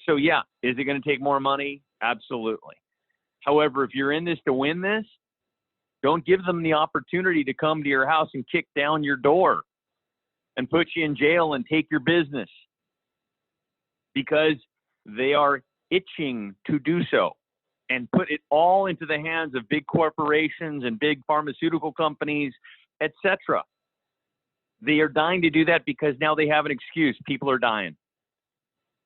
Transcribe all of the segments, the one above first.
So yeah, is it going to take more money? Absolutely. However, if you're in this to win this, don't give them the opportunity to come to your house and kick down your door and put you in jail and take your business, because they are itching to do so and put it all into the hands of big corporations and big pharmaceutical companies, etc. They are dying to do that because now they have an excuse. People are dying.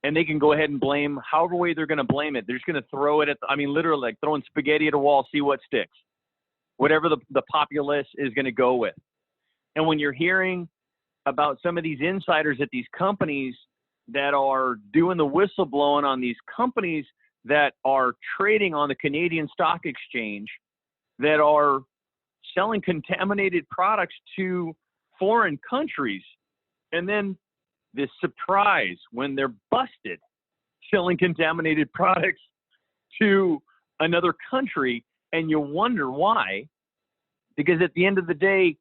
And they can go ahead and blame however way they're going to blame it. They're just going to throw it at, literally like throwing spaghetti at a wall, see what sticks. Whatever the populace is going to go with. And when you're hearing about some of these insiders at these companies that are doing the whistleblowing on these companies that are trading on the Canadian Stock Exchange, that are selling contaminated products to foreign countries, and then this surprise when they're busted selling contaminated products to another country, and you wonder why, because at the end of the day,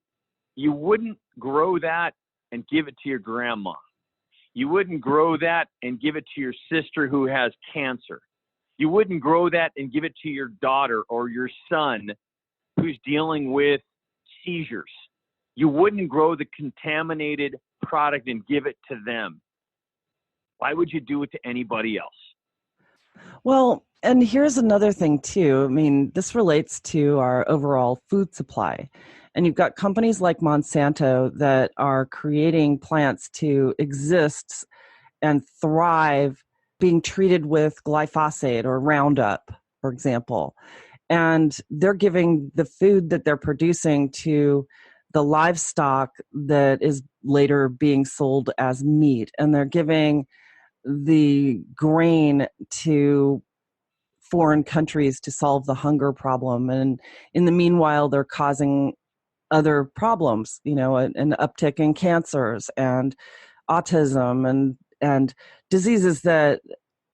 you wouldn't grow that and give it to your grandma. You wouldn't grow that and give it to your sister who has cancer. You wouldn't grow that and give it to your daughter or your son who's dealing with seizures. You wouldn't grow the contaminated product and give it to them. Why would you do it to anybody else? Well, and here's another thing too. I mean, this relates to our overall food supply. And you've got companies like Monsanto that are creating plants to exist and thrive being treated with glyphosate or Roundup, for example. And they're giving the food that they're producing to the livestock that is later being sold as meat. And they're giving the grain to foreign countries to solve the hunger problem. And in the meanwhile, they're causing other problems, an uptick in cancers and autism and diseases that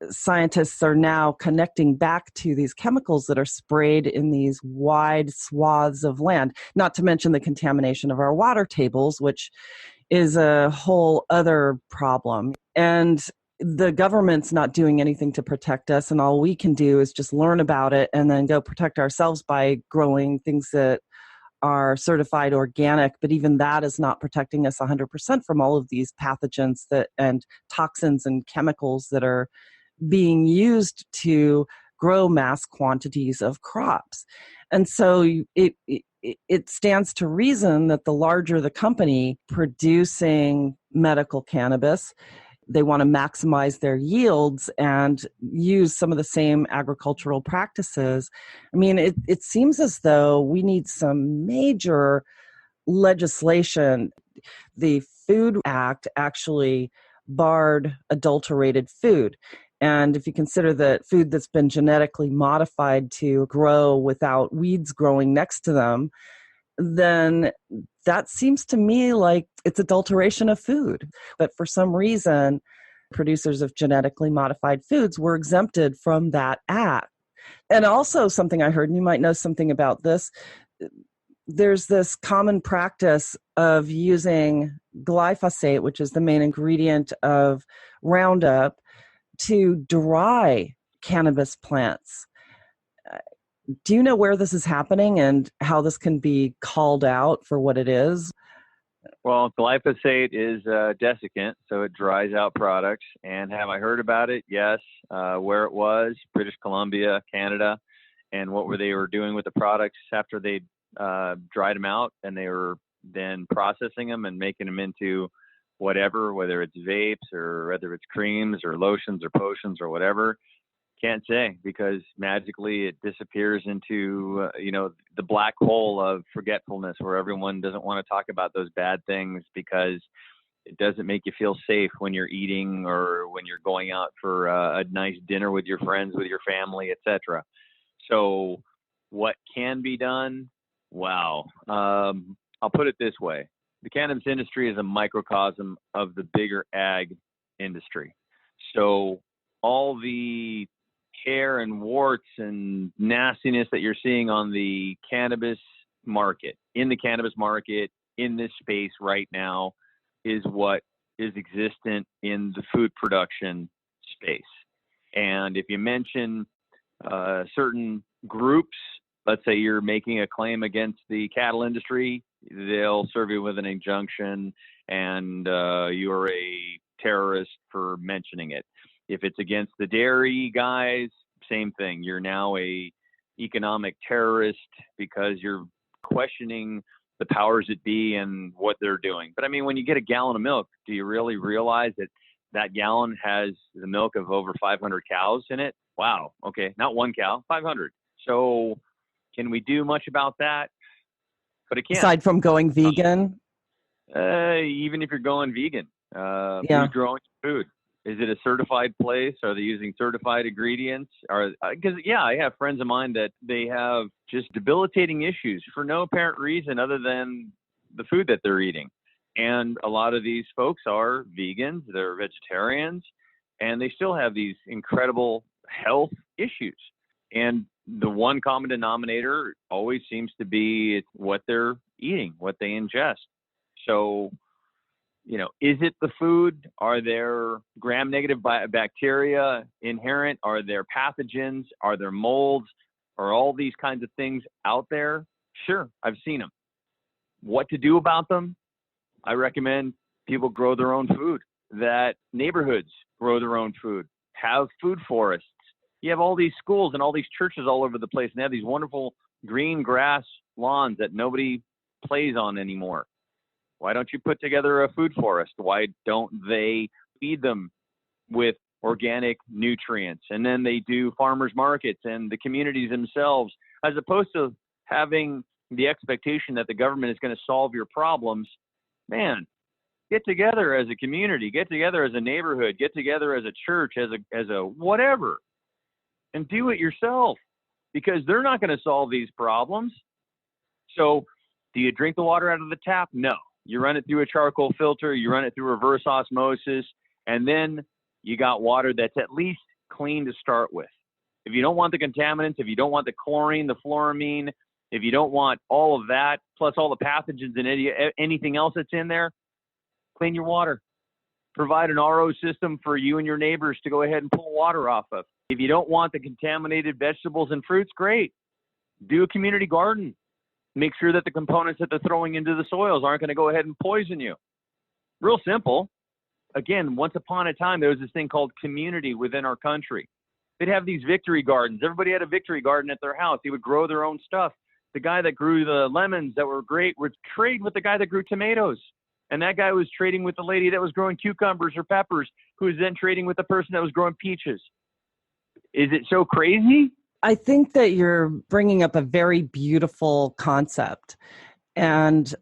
scientists are now connecting back to these chemicals that are sprayed in these wide swaths of land, not to mention the contamination of our water tables, which is a whole other problem. And the government's not doing anything to protect us, and all we can do is just learn about it and then go protect ourselves by growing things that are certified organic, but even that is not protecting us 100% from all of these pathogens and toxins and chemicals that are being used to grow mass quantities of crops. And so it stands to reason that the larger the company producing medical cannabis, they want to maximize their yields and use some of the same agricultural practices. I mean, it seems as though we need some major legislation. The Food Act actually barred adulterated food. And if you consider that food that's been genetically modified to grow without weeds growing next to them, then that seems to me like it's adulteration of food. But for some reason, producers of genetically modified foods were exempted from that act. And also something I heard, and you might know something about this, there's this common practice of using glyphosate, which is the main ingredient of Roundup, to dry cannabis plants. Do you know where this is happening and how this can be called out for what it is? Well, glyphosate is a desiccant, so it dries out products. And have I heard about it? Yes. Where it was, British Columbia, Canada. And what they were doing with the products after they dried them out, and they were then processing them and making them into whatever, whether it's vapes or whether it's creams or lotions or potions or whatever. Can't say, because magically it disappears into, the black hole of forgetfulness, where everyone doesn't want to talk about those bad things because it doesn't make you feel safe when you're eating or when you're going out for a nice dinner with your friends, with your family, etc. So what can be done? Wow. I'll put it this way. The cannabis industry is a microcosm of the bigger ag industry. So all the hair and warts and nastiness that you're seeing on the cannabis market, in this space right now, is what is existent in the food production space. And if you mention certain groups, let's say you're making a claim against the cattle industry, they'll serve you with an injunction, and you're a terrorist for mentioning it. If it's against the dairy guys, same thing. You're now a economic terrorist because you're questioning the powers that be and what they're doing. But I mean, when you get a gallon of milk, do you really realize that that gallon has the milk of over 500 cows in it? Wow. Okay. Not one cow, 500. So can we do much about that? But it can't. Aside from going vegan? Even if you're going vegan, who's growing food? Is it a certified place? Are they using certified ingredients? Because I have friends of mine that they have just debilitating issues for no apparent reason other than the food that they're eating. And a lot of these folks are vegans, they're vegetarians, and they still have these incredible health issues. And the one common denominator always seems to be what they're eating, what they ingest. So, is it the food? Are there gram-negative bacteria inherent? Are there pathogens? Are there molds? Are all these kinds of things out there? Sure, I've seen them. What to do about them? I recommend people grow their own food, that neighborhoods grow their own food, have food forests. You have all these schools and all these churches all over the place, and they have these wonderful green grass lawns that nobody plays on anymore. Why don't you put together a food forest? Why don't they feed them with organic nutrients? And then they do farmers markets and the communities themselves, as opposed to having the expectation that the government is going to solve your problems. Man, get together as a community, get together as a neighborhood, get together as a church, as a whatever, and do it yourself, because they're not going to solve these problems. So do you drink the water out of the tap? No. You run it through a charcoal filter, you run it through reverse osmosis, and then you got water that's at least clean to start with. If you don't want the contaminants, if you don't want the chlorine, the fluoramine, if you don't want all of that, plus all the pathogens and anything else that's in there, clean your water. Provide an RO system for you and your neighbors to go ahead and pull water off of. If you don't want the contaminated vegetables and fruits, great. Do a community garden. Make sure that the components that they're throwing into the soils aren't going to go ahead and poison you. Real simple. Again, once upon a time, there was this thing called community within our country. They'd have these victory gardens. Everybody had a victory garden at their house. They would grow their own stuff. The guy that grew the lemons that were great would trade with the guy that grew tomatoes. And that guy was trading with the lady that was growing cucumbers or peppers, who was then trading with the person that was growing peaches. Is it so crazy? I think that you're bringing up a very beautiful concept. And,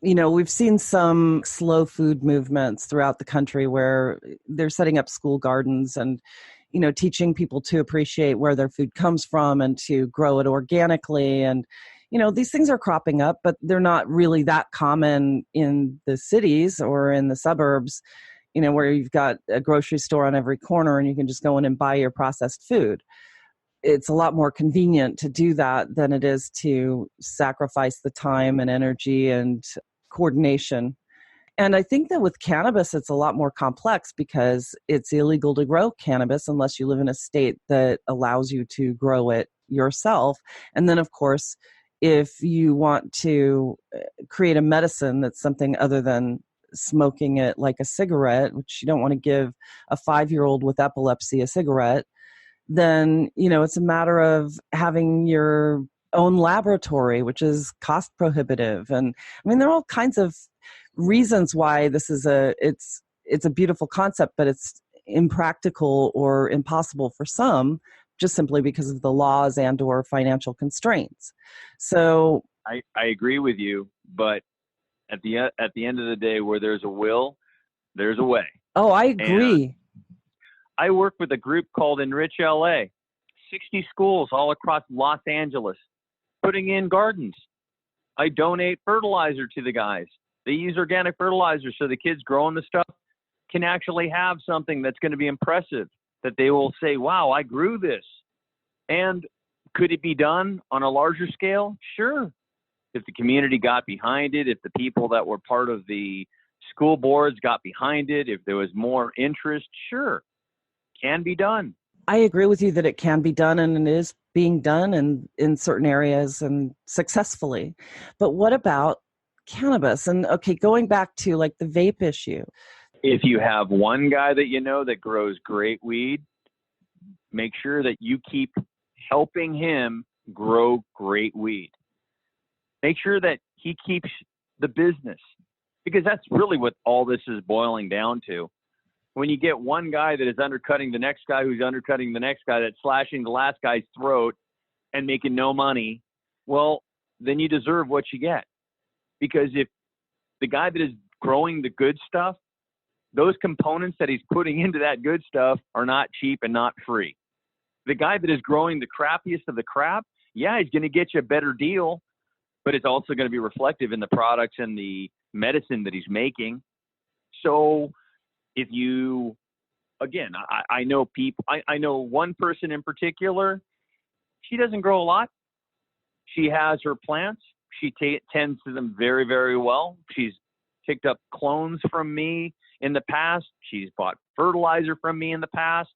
we've seen some slow food movements throughout the country where they're setting up school gardens and, teaching people to appreciate where their food comes from and to grow it organically. And, these things are cropping up, but they're not really that common in the cities or in the suburbs, where you've got a grocery store on every corner and you can just go in and buy your processed food. It's a lot more convenient to do that than it is to sacrifice the time and energy and coordination. And I think that with cannabis, it's a lot more complex because it's illegal to grow cannabis unless you live in a state that allows you to grow it yourself. And then, of course, if you want to create a medicine that's something other than smoking it like a cigarette, which you don't want to give a 5-year-old with epilepsy a cigarette, then, it's a matter of having your own laboratory, which is cost prohibitive. And I mean, there are all kinds of reasons why this is it's a beautiful concept, but it's impractical or impossible for some, just simply because of the laws and or financial constraints. So I agree with you, but at the end of the day, where there's a will, there's a way. Oh, I agree. And I work with a group called Enrich LA, 60 schools all across Los Angeles, putting in gardens. I donate fertilizer to the guys. They use organic fertilizer so the kids growing the stuff can actually have something that's going to be impressive, that they will say, wow, I grew this. And could it be done on a larger scale? Sure. If the community got behind it, if the people that were part of the school boards got behind it, if there was more interest, sure. can be done. I agree with you that it can be done, and it is being done in certain areas and successfully. But what about cannabis? And okay, going back to like the vape issue. If you have one guy that you know that grows great weed, make sure that you keep helping him grow great weed. Make sure that he keeps the business, because that's really what all this is boiling down to. When you get one guy that is undercutting the next guy who's undercutting the next guy, that's slashing the last guy's throat and making no money, well, then you deserve what you get. Because if the guy that is growing the good stuff, those components that he's putting into that good stuff are not cheap and not free. The guy that is growing the crappiest of the crap, yeah, he's going to get you a better deal, but it's also going to be reflective in the products and the medicine that he's making. So if you, again, I know people, I know one person in particular, she doesn't grow a lot. She has her plants. She tends to them very, very well. She's picked up clones from me in the past. She's bought fertilizer from me in the past.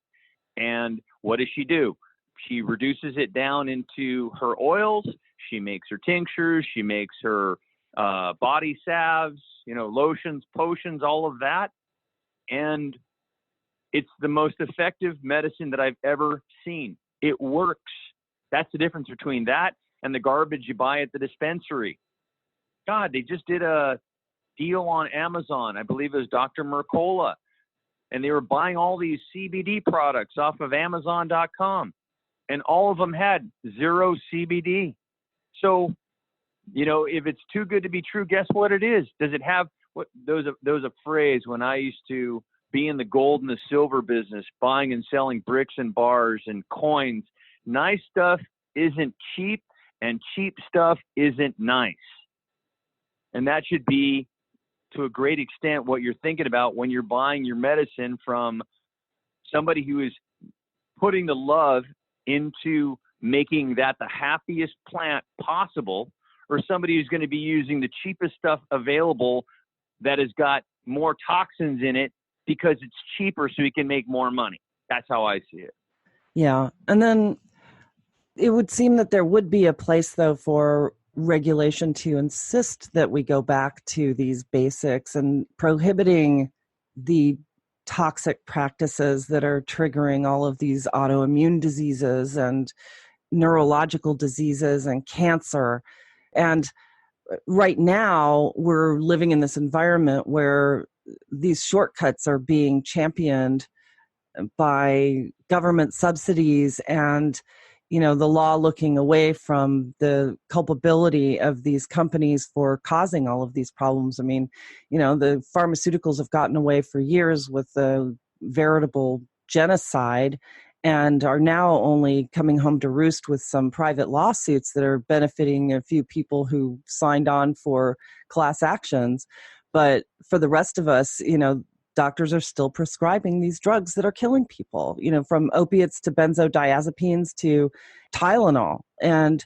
And what does she do? She reduces it down into her oils. She makes her tinctures. She makes her body salves, lotions, potions, all of that. And it's the most effective medicine that I've ever seen. It works. That's the difference between that and the garbage you buy at the dispensary. God, they just did a deal on Amazon. I believe it was Dr. Mercola. And they were buying all these CBD products off of Amazon.com. And all of them had 0 CBD. So, if it's too good to be true, guess what it is? Does it have what? There was a phrase when I used to be in the gold and the silver business, buying and selling bricks and bars and coins. Nice stuff isn't cheap, and cheap stuff isn't nice. And that should be, to a great extent, what you're thinking about when you're buying your medicine from somebody who is putting the love into making that the happiest plant possible, or somebody who's going to be using the cheapest stuff available that has got more toxins in it because it's cheaper so he can make more money. That's how I see it. Yeah. And then it would seem that there would be a place, though, for regulation to insist that we go back to these basics and prohibiting the toxic practices that are triggering all of these autoimmune diseases and neurological diseases and cancer. And right now, we're living in this environment where these shortcuts are being championed by government subsidies and the law looking away from the culpability of these companies for causing all of these problems. I mean, the pharmaceuticals have gotten away for years with the veritable genocide and are now only coming home to roost with some private lawsuits that are benefiting a few people who signed on for class actions. But for the rest of us, doctors are still prescribing these drugs that are killing people, from opiates to benzodiazepines to Tylenol. And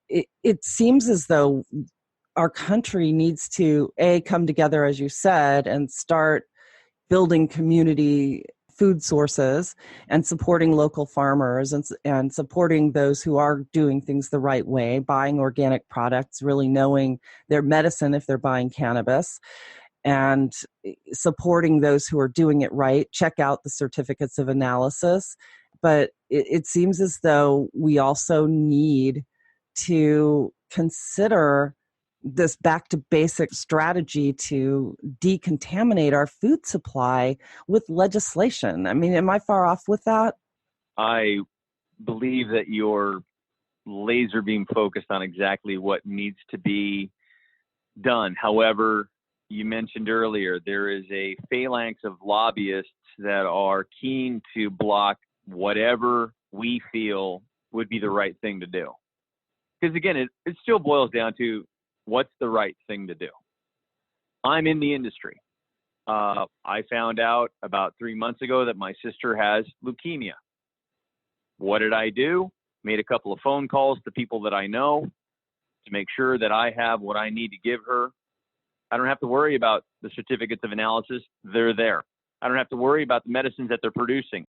it seems as though our country needs to, come together, as you said, and start building community food sources and supporting local farmers and supporting those who are doing things the right way, buying organic products, really knowing their medicine if they're buying cannabis, and supporting those who are doing it right. Check out the certificates of analysis. But it seems as though we also need to consider this back to basic strategy to decontaminate our food supply with legislation. I mean, am I far off with that? I believe that you're laser beam focused on exactly what needs to be done. However, you mentioned earlier, there is a phalanx of lobbyists that are keen to block whatever we feel would be the right thing to do. Because again, it still boils down to what's the right thing to do. I'm in the industry. I found out about 3 months ago that my sister has leukemia. What did I do? Made a couple of phone calls to people that I know to make sure that I have what I need to give her. I don't have to worry about the certificates of analysis. They're there. I don't have to worry about the medicines that they're producing.